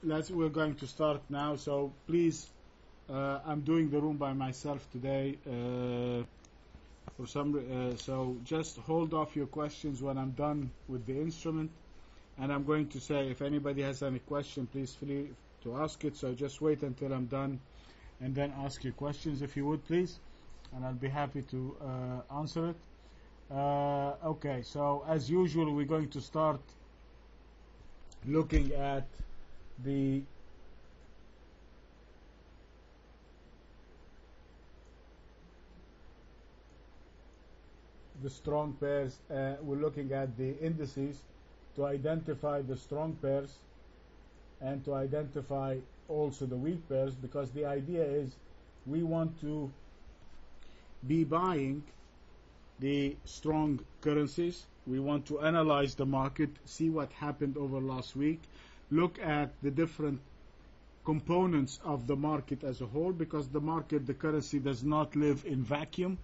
we're going to start now. So please, I'm doing the room by myself today. So just hold off your questions when I'm done with the instrument, and I'm going to say if anybody has any question, please feel free to ask it. So just wait until I'm done, and then ask your questions if you would, please, and I'll be happy to answer it. Okay, so as usual, we're going to start looking at the strong pairs. We're looking at the indices to identify the strong pairs and to identify also the weak pairs, because the idea is we want to be buying the strong currencies. We want to analyze the market, see what happened over last week, look at the different components of the market as a whole, because the market, the currency, does not live in vacuum.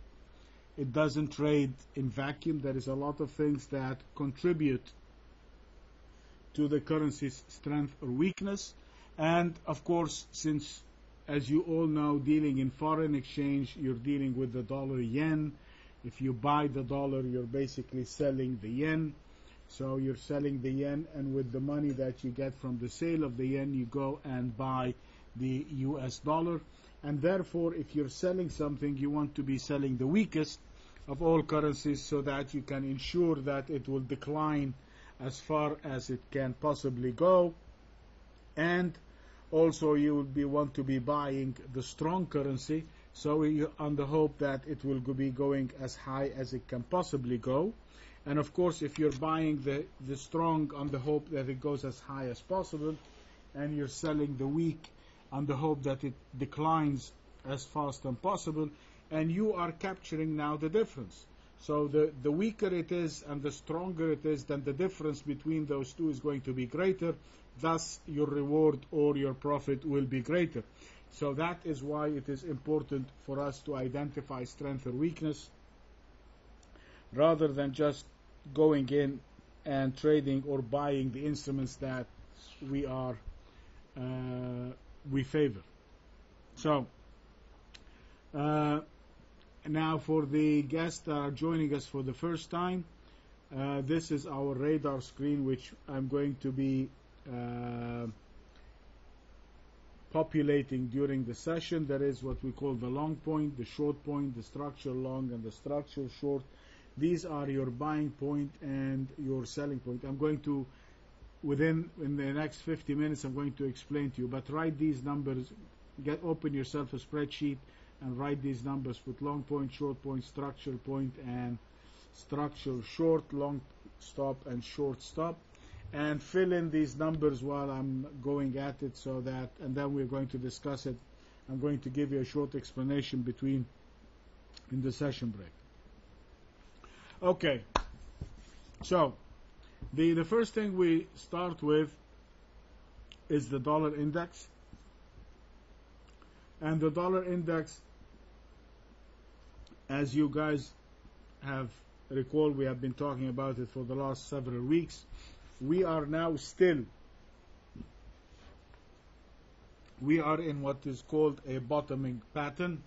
It doesn't trade in vacuum. There is a lot of things that contribute to the currency's strength or weakness. And of course, since, as you all know, dealing in foreign exchange, you're dealing with the dollar yen. If you buy the dollar, you're basically selling the yen. So you're selling the yen, and with the money that you get from the sale of the yen, you go and buy the US dollar. And therefore, if you're selling something, you want to be selling the weakest of all currencies so that you can ensure that it will decline as far as it can possibly go. And also you will want to be buying the strong currency, so on the hope that it will be going as high as it can possibly go. And of course, if you're buying the strong on the hope that it goes as high as possible, and you're selling the weak on the hope that it declines as fast as possible, and you are capturing now the difference. So the weaker it is and the stronger it is, then the difference between those two is going to be greater. Thus, your reward or your profit will be greater. So that is why it is important for us to identify strength or weakness, rather than just going in and trading or buying the instruments that we favor. So now for the guests that are joining us for the first time, this is our radar screen, which I'm going to be populating during the session. There is what we call the long point, the short point, the structural long, and the structural short. These are your buying point and your selling point. I'm going to, in the next 50 minutes, I'm going to explain to you. But write these numbers, open yourself a spreadsheet and write these numbers. Put long point, short point, structural point, and structural short, long stop, and short stop. And fill in these numbers while I'm going at it, so that, and then we're going to discuss it. I'm going to give you a short explanation in the session break. Okay, so the first thing we start with is the dollar index. And the dollar index, as you guys have recalled, we have been talking about it for the last several weeks. We are now still, we are in what is called a bottoming pattern.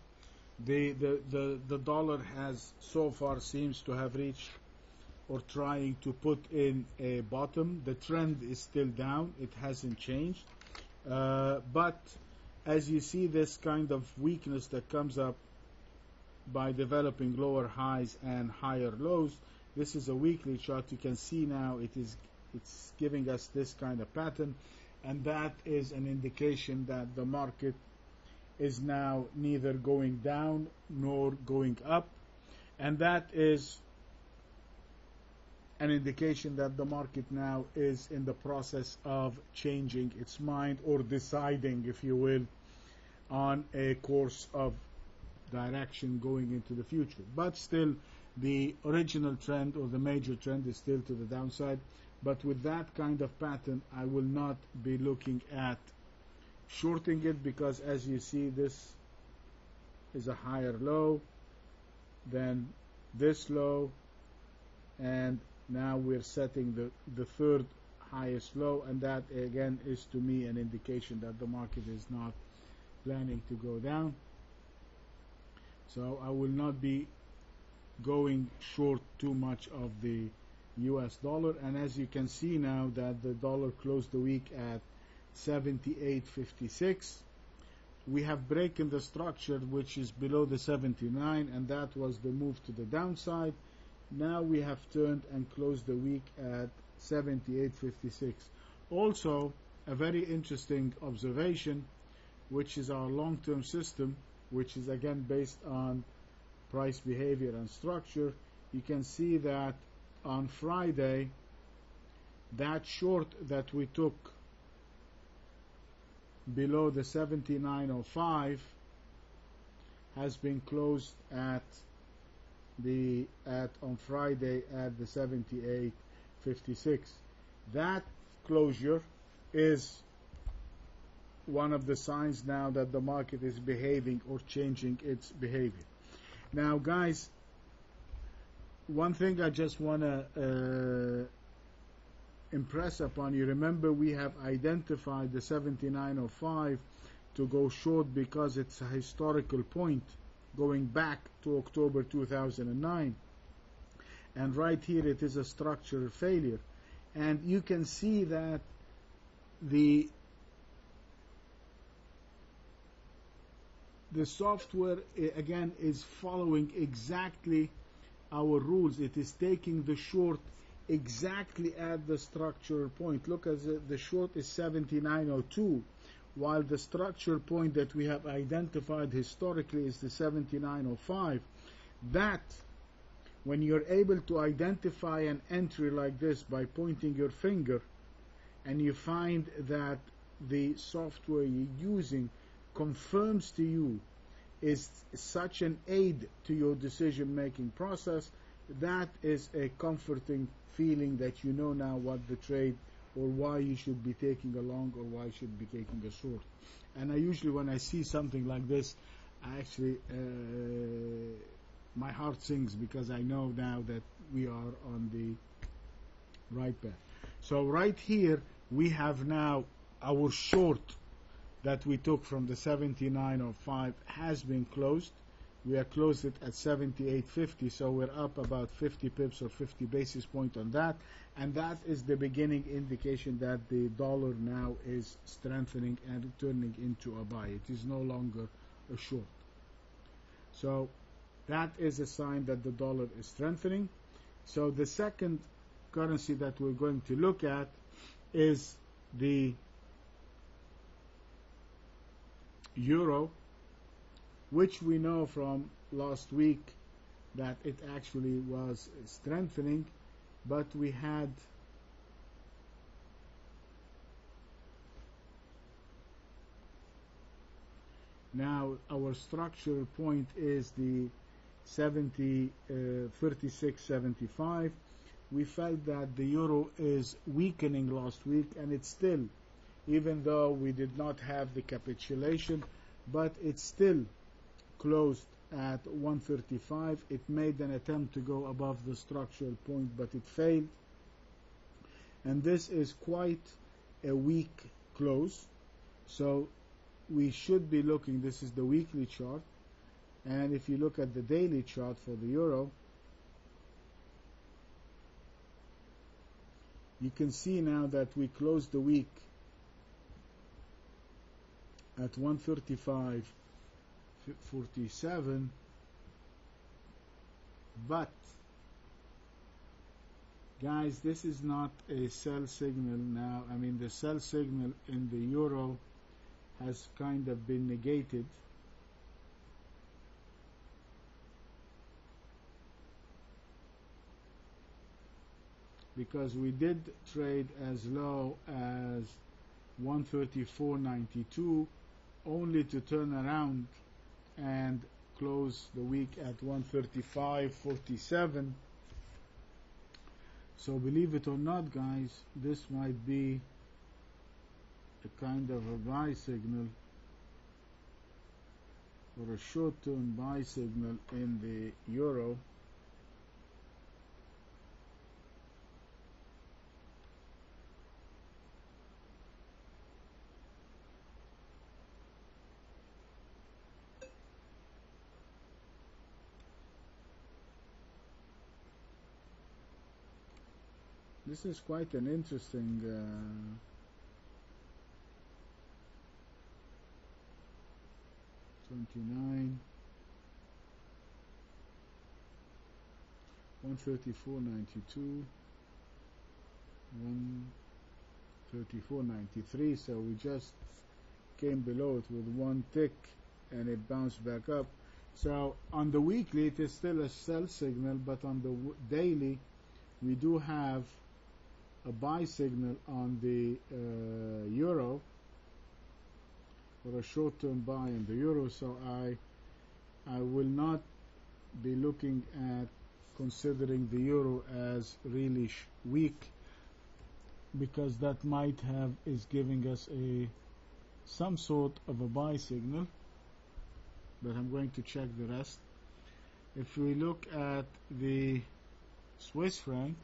The dollar has so far seems to have reached or trying to put in a bottom. The trend is still down. It hasn't changed. But as you see this kind of weakness that comes up by developing lower highs and higher lows, this is a weekly chart. You can see now it's giving us this kind of pattern, and that is an indication that the market is now neither going down nor going up, and that is an indication that the market now is in the process of changing its mind, or deciding, if you will, on a course of direction going into the future. But still, the original trend or the major trend is still to the downside. But with that kind of pattern, I will not be looking at shorting it, because as you see, this is a higher low, then this low, and now we're setting the third highest low, and that again is to me an indication that the market is not planning to go down. So I will not be going short too much of the US dollar, and as you can see now that the dollar closed the week at 78.56. We have broken the structure which is below the 79, and that was the move to the downside. Now we have turned and closed the week at 78.56. Also, a very interesting observation, which is our long-term system, which is again based on price behavior and structure. You can see that on Friday, that short that we took below the 79.05 has been closed on Friday at the 78.56. That closure is one of the signs now that the market is behaving or changing its behavior. Now, guys, one thing I just want to impress upon you, remember we have identified the 79.05 to go short because it's a historical point going back to October 2009, and right here it is a structural failure, and you can see that the software again is following exactly our rules. It is taking the short exactly at the structural point. Look, as the short is 79.02, while the structural point that we have identified historically is the 79.05. That, when you're able to identify an entry like this by pointing your finger, and you find that the software you're using confirms to you is such an aid to your decision-making process, that is a comforting feeling that you know now what the trade or why you should be taking a long or why you should be taking a short. And I usually, when I see something like this, I actually my heart sings, because I know now that we are on the right path. So right here we have now our short that we took from the 79.05 has been closed. We are closed it at 78.50, so we're up about 50 pips or 50 basis points on that, and that is the beginning indication that the dollar now is strengthening and turning into a buy. It is no longer a short. So that is a sign that the dollar is strengthening. So the second currency that we're going to look at is the euro, which we know from last week that it actually was strengthening, but we had now our structural point is the 36.75. We felt that the euro is weakening last week, and it's still, even though we did not have the capitulation, but it's still closed at 135. It made an attempt to go above the structural point, but it failed, and this is quite a weak close. So we should be looking, this is the weekly chart, and if you look at the daily chart for the euro, you can see now that we closed the week at 135.47, but guys, this is not a sell signal now. I mean, the sell signal in the euro has kind of been negated, because we did trade as low as 134.92, only to turn around and close the week at 135.47. So believe it or not, guys, this might be a kind of a buy signal or a short-term buy signal in the euro. This is quite an interesting 29 134.92 134.93, so we just came below it with one tick and it bounced back up. So on the weekly it is still a sell signal, but on the daily we do have a buy signal on the euro, or a short-term buy in the euro. So I will not be looking at considering the euro as really weak, because that might have is giving us some sort of a buy signal, but I'm going to check the rest. If we look at the Swiss franc,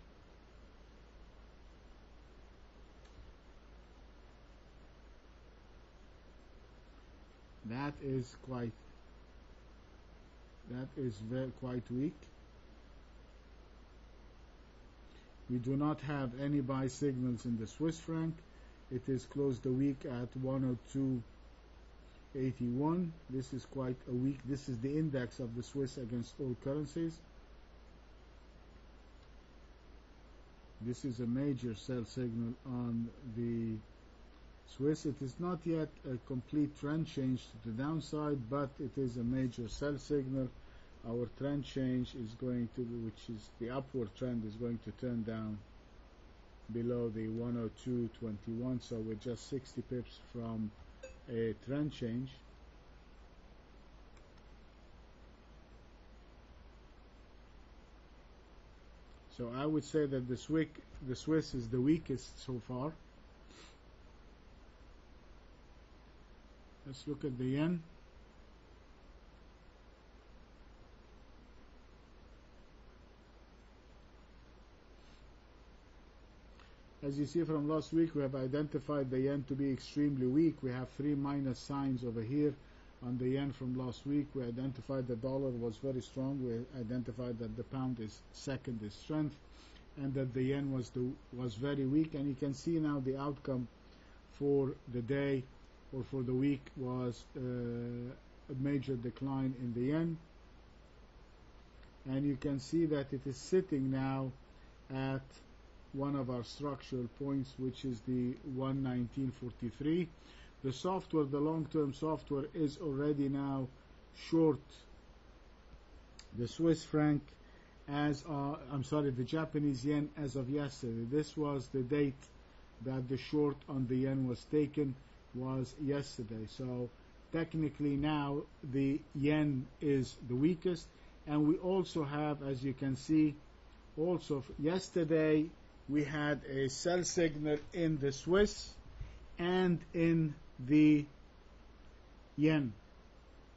that is quite weak. We do not have any buy signals in the Swiss franc. It is closed the week at 102.81. This is quite a weak. This is the index of the Swiss against all currencies. This is a major sell signal on the Swiss. It is not yet a complete trend change to the downside, but it is a major sell signal. Our trend change is going to, which is the upward trend, is going to turn down below the 102.21, so we're just 60 pips from a trend change. So I would say that the Swiss is the weakest so far. Let's look at the yen. As you see from last week, we have identified the yen to be extremely weak. We have 3 minus signs over here on the yen from last week. We identified the dollar was very strong. We identified that the pound is second in strength, and that the yen was very weak. And you can see now the outcome for the day or for the week was a major decline in the yen. And you can see that it is sitting now at one of our structural points, which is the 119.43. The software, the long-term software, is already now short the Swiss franc the Japanese yen as of yesterday. This was the date that the short on the yen was taken, was yesterday. So technically now the yen is the weakest, and we also have, as you can see, also yesterday we had a sell signal in the Swiss and in the yen.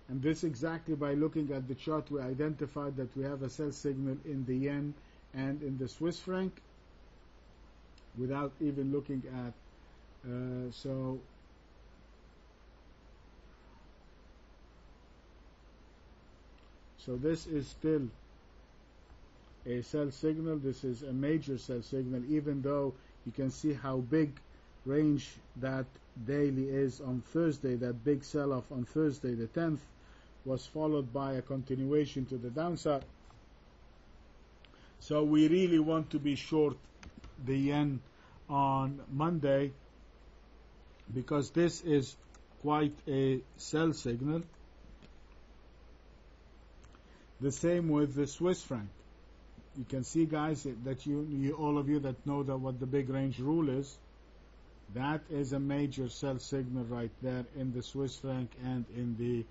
And this exactly by looking at the chart we identified that we have a sell signal in the yen and in the Swiss franc without even looking at so this is still a sell signal. This is a major sell signal, even though you can see how big range that daily is on Thursday. That big sell-off on Thursday the 10th was followed by a continuation to the downside. So we really want to be short the yen on Monday, because this is quite a sell signal. The same with the Swiss franc. You can see, guys, that you all of you that know that what the big range rule is, that is a major sell signal right there in the Swiss franc and in the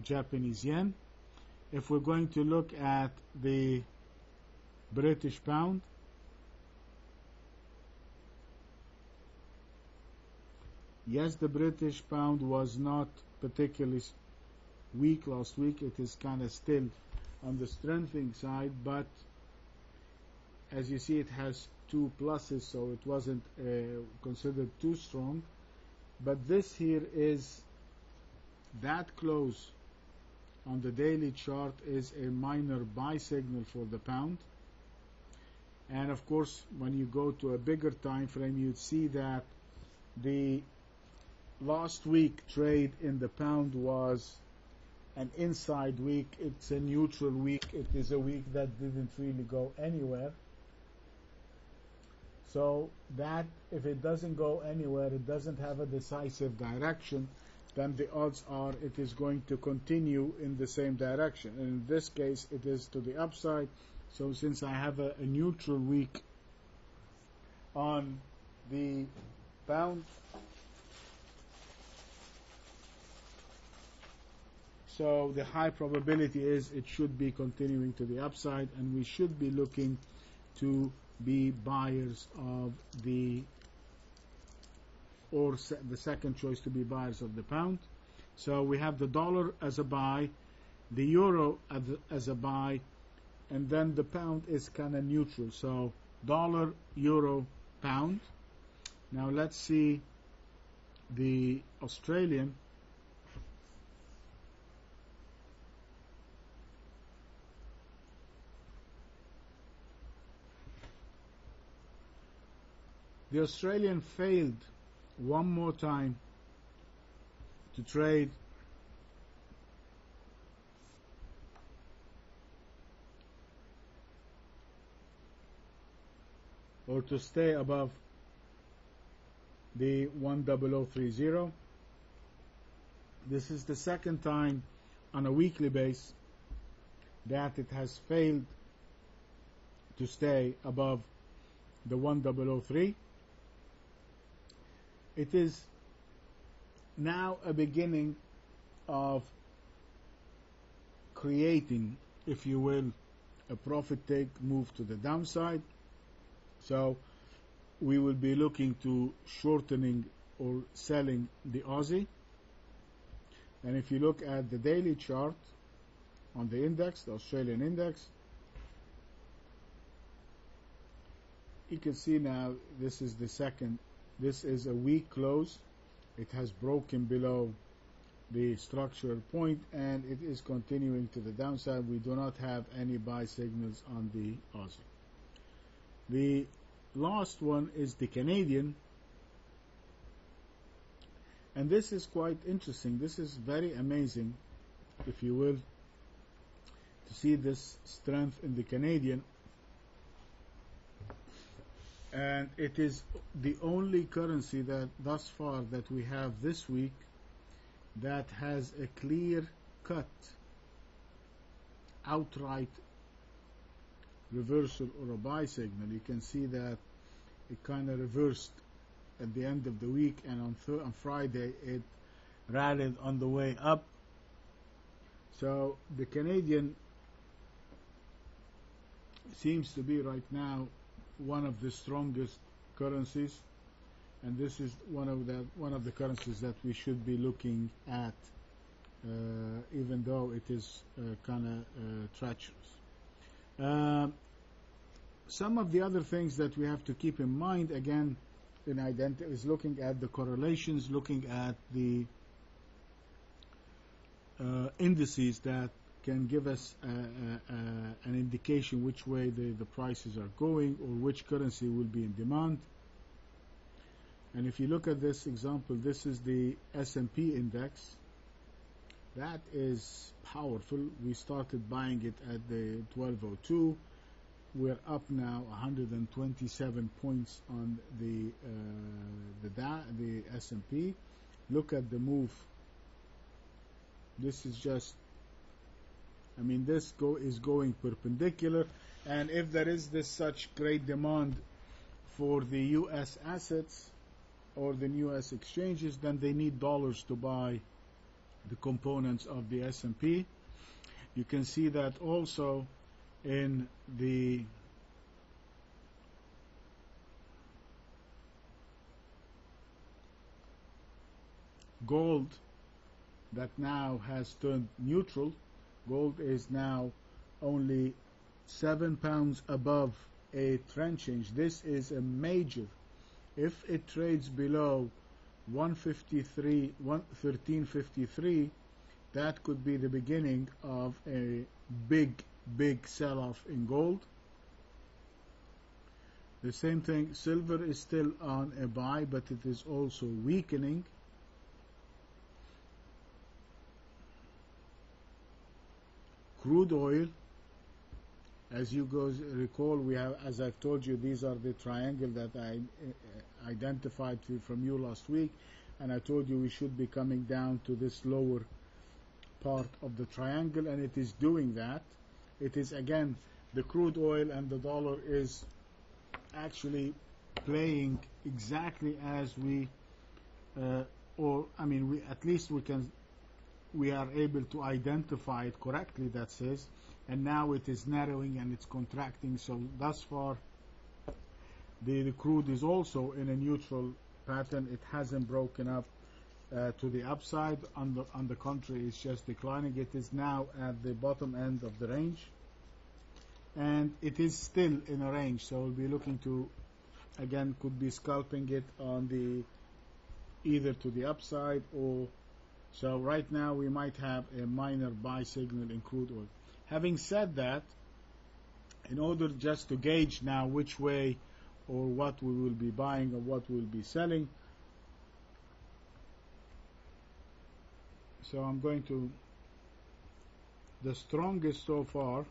Japanese yen. If we're going to look at the British pound, yes, the British pound was not particularly weak last week. It is kind of still on the strengthening side, but as you see, it has 2 pluses, so it wasn't considered too strong. But this here is that close on the daily chart is a minor buy signal for the pound, And of course, when you go to a bigger time frame, you'd see that the last week trade in the pound was an inside week. It's a neutral week. It is a week that didn't really go anywhere. So that if it doesn't go anywhere, it doesn't have a decisive direction, then the odds are it is going to continue in the same direction. And in this case, it is to the upside. So since I have a neutral week on the pound, so the high probability is it should be continuing to the upside, and we should be looking to be buyers of the second choice to be buyers of the pound. So we have the dollar as a buy, the euro as a buy, and then the pound is kind of neutral. So dollar, euro, pound. Now let's see the Australian. The Australian failed one more time to trade or to stay above the 10030. This is the second time on a weekly base that it has failed to stay above the 1003. It is now a beginning of creating, if you will, a profit take move to the downside. So we will be looking to shortening or selling the Aussie. And if you look at the daily chart on the index, the Australian index, you can see now this is the second. This is a weak close. It has broken below the structural point and it is continuing to the downside. We do not have any buy signals on the Aussie. The last one is the Canadian, and this is quite interesting. This is very amazing, if you will, to see this strength in the Canadian. And it is the only currency that thus far that we have this week that has a clear cut outright reversal or a buy signal. You can see that it kind of reversed at the end of the week, and on Friday it rallied on the way up. So the Canadian seems to be right now one of the strongest currencies, and this is one of the currencies that we should be looking at, even though it is kind of treacherous. Some of the other things that we have to keep in mind again in is looking at the correlations, looking at the indices that can give us an indication which way the prices are going or which currency will be in demand. And if you look at this example, this is the S&P index. That is powerful. We started buying it at the 1202. We're up now 127 points on the S&P. Look at the move. This is just, I mean, this is going perpendicular, and if there is this such great demand for the U.S. assets or the U.S. exchanges, then they need dollars to buy the components of the S&P. You can see that also in the gold that now has turned neutral. Gold is now only £7 above a trend change. This is a major. If it trades below 1353, that could be the beginning of a big sell-off in gold. The same thing, silver is still on a buy, but it is also weakening. Crude oil, as you guys recall, we have, as I've told you, these are the triangle that I identified from you last week, and I told you we should be coming down to this lower part of the triangle, and it is doing that. It is, again, the crude oil and the dollar is actually playing exactly as we at least we are able to identify it correctly, that says, and now it is narrowing and it's contracting. So thus far the crude is also in a neutral pattern. It hasn't broken up to the upside. On the contrary, it's just declining. It is now at the bottom end of the range, and it is still in a range, so we'll be looking to, again, could be scalping it on the either to the upside, or so right now we might have a minor buy signal in crude oil. Having said that, in order just to gauge now which way or what we will be buying or what we'll be selling, so I'm going to, the strongest so far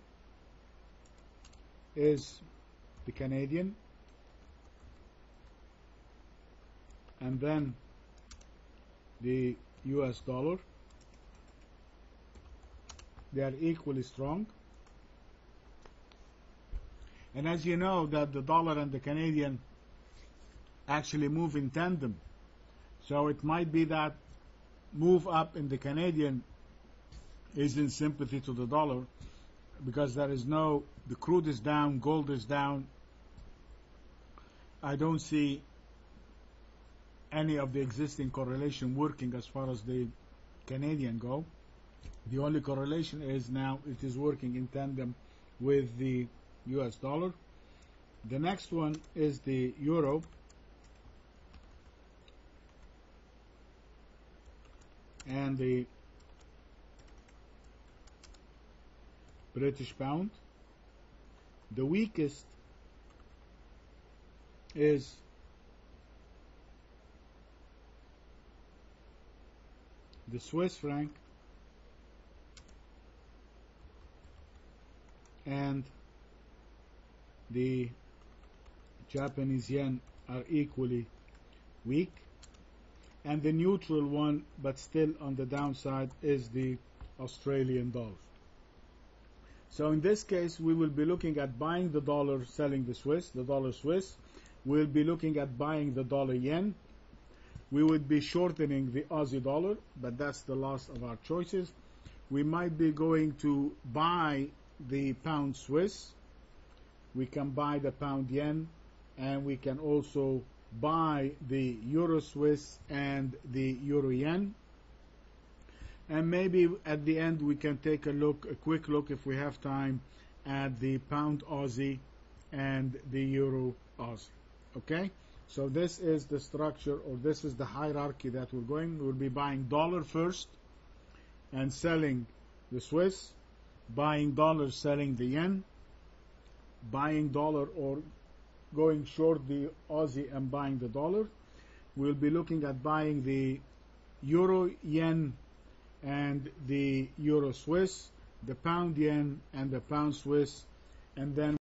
is the Canadian, and then the US dollar. They are equally strong. And as you know, that the dollar and the Canadian actually move in tandem. So it might be that move up in the Canadian is in sympathy to the dollar, because there is no, the crude is down, gold is down. I don't see any of the existing correlation working as far as the Canadian go. The only correlation is now it is working in tandem with the US dollar. The next one is the euro, and the British pound. The weakest is the Swiss franc and the Japanese yen are equally weak, and the neutral one but still on the downside is the Australian dollar. So in this case we will be looking at buying the dollar, selling the dollar Swiss. We'll be looking at buying the dollar yen. We would be shortening the Aussie dollar, but that's the last of our choices. We might be going to buy the pound Swiss. We can buy the pound yen, and we can also buy the euro Swiss and the euro yen. And maybe at the end we can take a quick look, if we have time, at the pound Aussie and the euro Aussie. Okay? So this is the structure, or this is the hierarchy that we're going. We'll be buying dollar first and selling the Swiss, buying dollar, selling the yen, buying dollar or going short the Aussie and buying the dollar. We'll be looking at buying the euro yen and the euro Swiss, the pound yen and the pound Swiss, and then